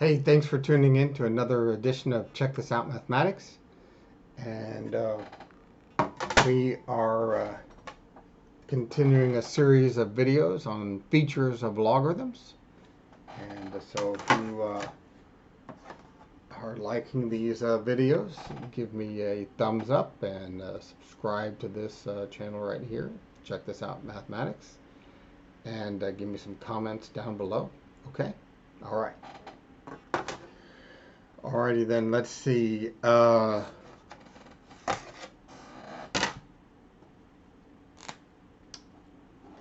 Hey, thanks for tuning in to another edition of Check This Out Mathematics. And we are continuing a series of videos on features of logarithms. And so if you are liking these videos, give me a thumbs up and subscribe to this channel right here. Check This Out Mathematics. And give me some comments down below. Okay? All right. Alrighty then, let's see.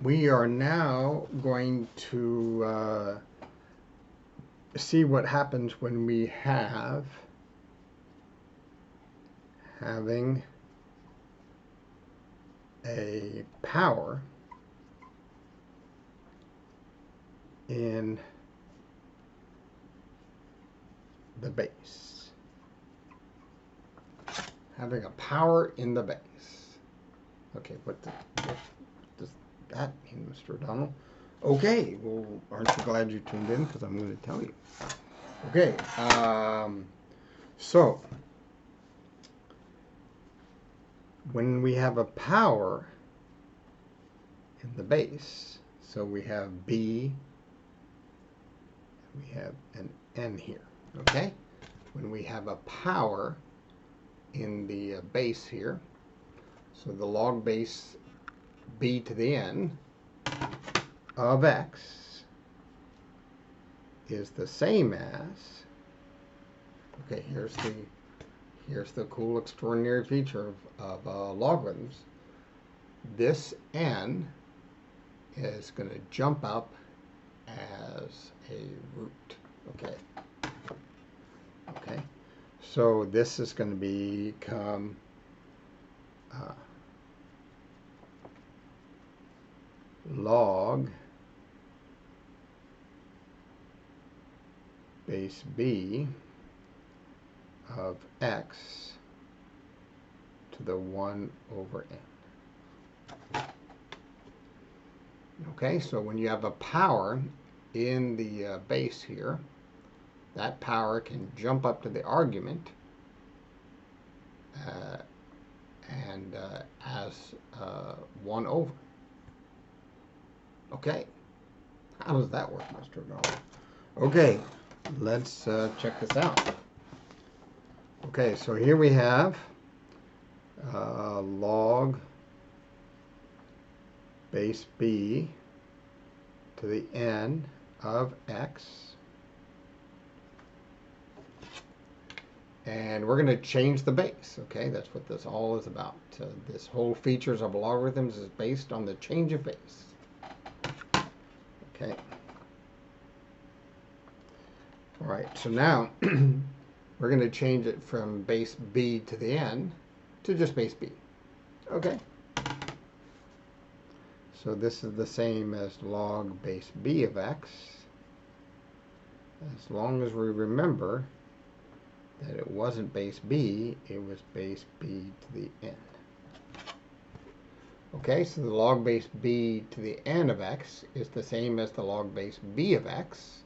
We are now going to see what happens when we having a power in the base. Having a power in the base. Okay, what does that mean, Mr. O'Donnell? Okay, well, aren't you glad you tuned in? Because I'm going to tell you. Okay, so when we have a power in the base, so we have B, we have an N here, okay? When we have a power in the base here, so the log base B to the N of X is the same as, okay, here's the cool extraordinary feature of logarithms. This N is going to jump up as a root, okay? Okay, so this is going to become log base B of X to the 1 over N. Okay, so when you have a power in the base here, that power can jump up to the argument and as 1 over. Okay, how does that work, Mr. O'Donnell? Okay, let's check this out. Okay, so here we have log base B to the N of X. And we're going to change the base, okay? That's what this all is about. This whole features of logarithms is based on the change of base. Okay. All right, so now we're going to change it from base B to the N to just base B. Okay. So this is the same as log base B of X, as long as we remember that it wasn't base B, it was base B to the N. Okay, so the log base B to the N of X is the same as the log base B of X.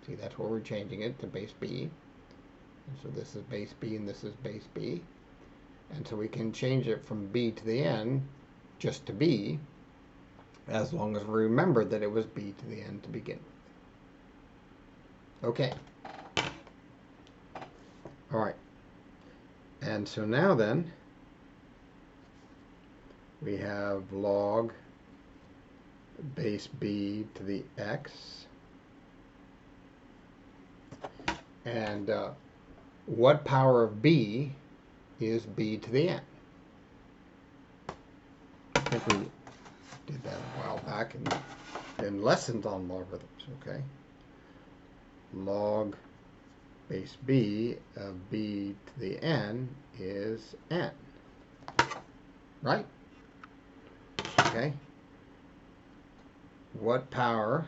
See, that's where we're changing it to base B. And so this is base B and this is base B. And so we can change it from B to the N just to B, as long as we remember that it was B to the N to begin with. Okay. All right. And so now then, we have log base B to the X. And what power of B is B to the N? I think we did that a while back in lessons on logarithms, okay? Log base B of B to the N is N, right? Okay. What power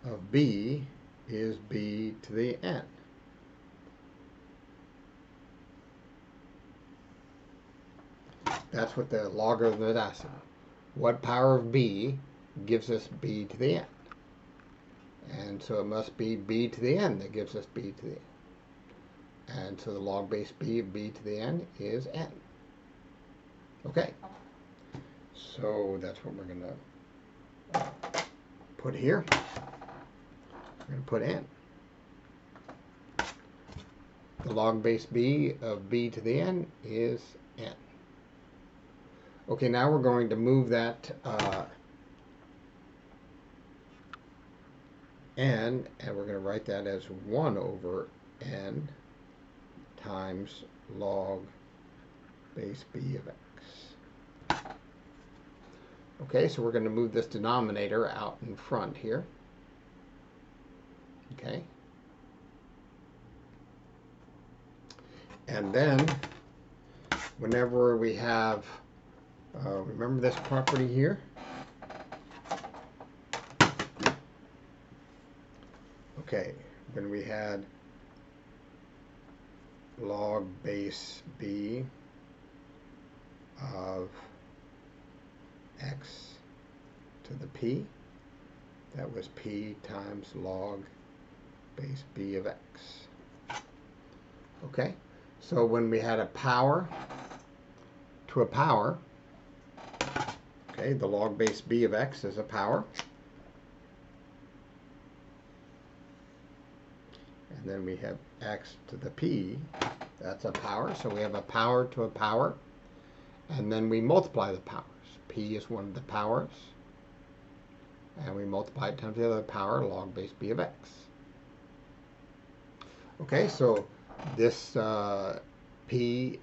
of B is B to the N? That's what the logarithm is asking. What power of B gives us B to the N? And And so it must be b to the n that gives us b to the n. And so the log base b of b to the n is n. Okay, so that's what we're going to put here. We're going to put n. The log base b of b to the n is n. Okay, now we're going to move that n, and we're going to write that as 1 over n times log base b of x. Okay, so we're going to move this denominator out in front here. Okay. And then, whenever we have, remember this property here? Okay, when we had log base b of x to the p, that was p times log base b of x. Okay, so when we had a power to a power, okay, the log base b of x is a power. And then we have x to the p, that's a power. So we have a power to a power. And then we multiply the powers. P is one of the powers. And we multiply it times the other power, log base b of x. Okay, so this p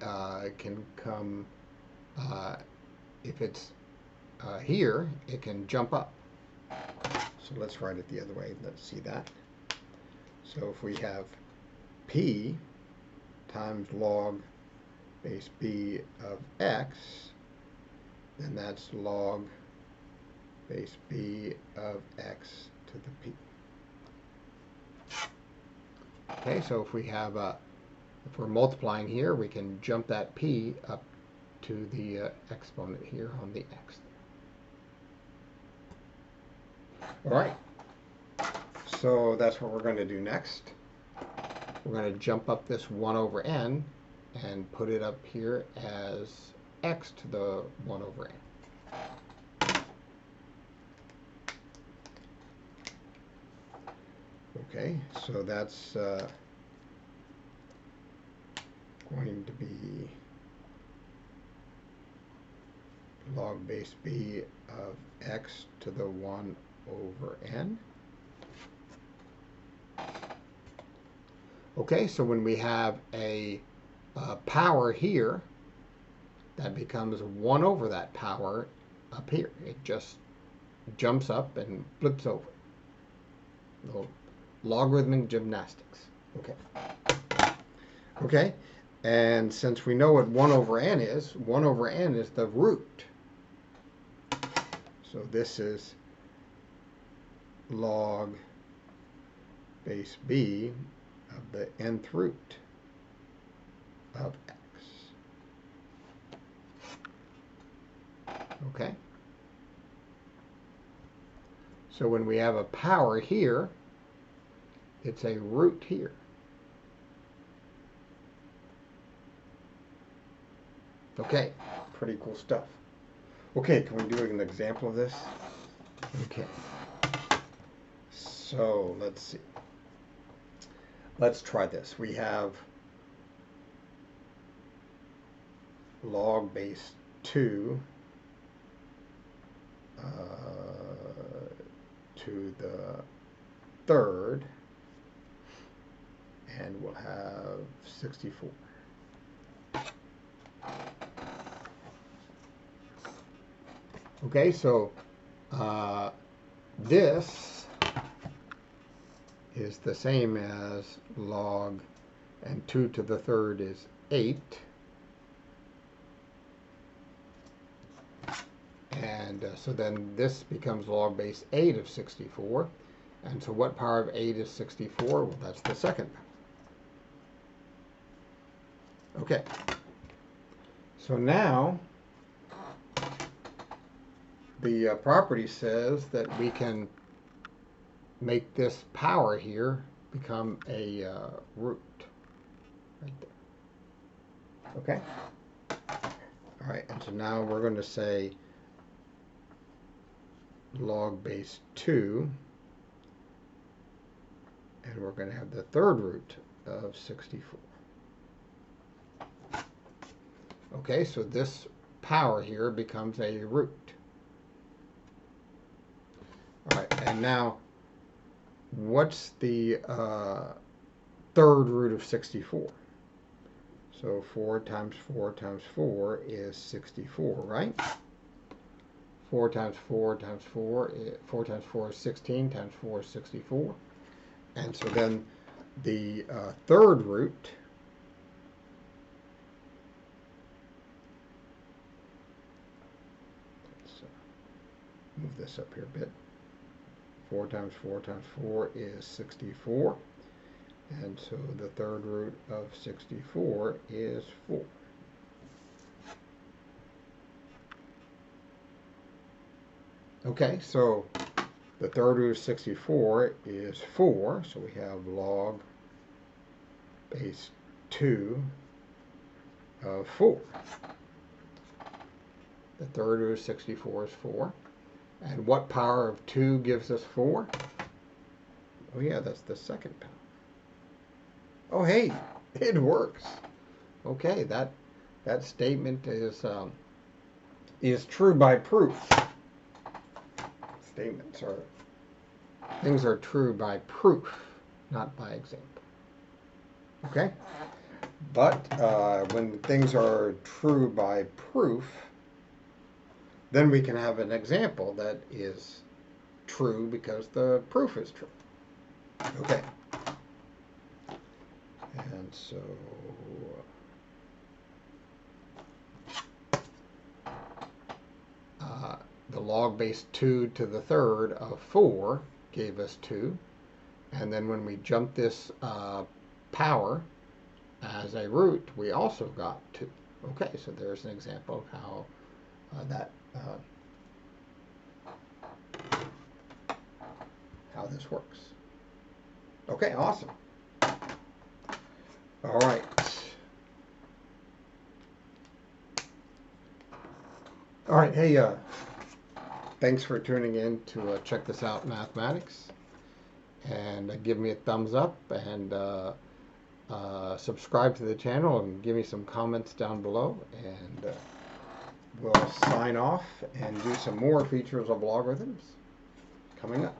can come, if it's here, it can jump up. So let's write it the other way. Let's see that. So if we have p times log base b of x, then that's log base b of x to the p. Okay, so if we have if we're multiplying here, we can jump that p up to the exponent here on the x. All right. So that's what we're going to do next. We're going to jump up this 1 over n and put it up here as x to the 1 over n. Okay, so that's going to be log base b of x to the 1 over n. Okay, so when we have a power here, that becomes 1 over that power up here. It just jumps up and flips over. Little logarithmic gymnastics. Okay. Okay, and since we know what 1 over n is the root. So this is log base b of the nth root of x. Okay? So when we have a power here, it's a root here. Okay, pretty cool stuff. Okay, can we do an example of this? Okay. So let's see. Let's try this. We have log base 2 to the third, and we'll have 64. Okay, so this is the same as log, and 2 to the third is 8. And so then this becomes log base 8 of 64. And so what power of 8 is 64? Well, that's the second power. Okay. So now the property says that we can make this power here become a root right there. Okay? All right, and so now we're going to say log base 2, and we're going to have the third root of 64. Okay, so this power here becomes a root. All right, and now what's the third root of 64? So 4 times 4 times 4 is 64, right? 4 times 4 times 4, 4 times 4 is 16, times 4 is 64. And so then the third root let's move this up here a bit. 4 times 4 times 4 is 64. And so the third root of 64 is 4. Okay, so the third root of 64 is 4. So we have log base 2 of 4. The third root of 64 is 4. And what power of 2 gives us 4? Oh yeah, that's the second power. Oh hey, it works. Okay, that statement is true by proof. Things are true by proof, not by example. Okay, but when things are true by proof, then we can have an example that is true because the proof is true. Okay. And so the log base 2 to the third of 4 gave us 2. And then when we jump this power as a root, we also got 2. Okay, so there's an example of how how this works. Okay, awesome. All right. All right, hey, thanks for tuning in to check this out, mathematics. And give me a thumbs up and subscribe to the channel and give me some comments down below. And we'll sign off and do some more features of logarithms coming up.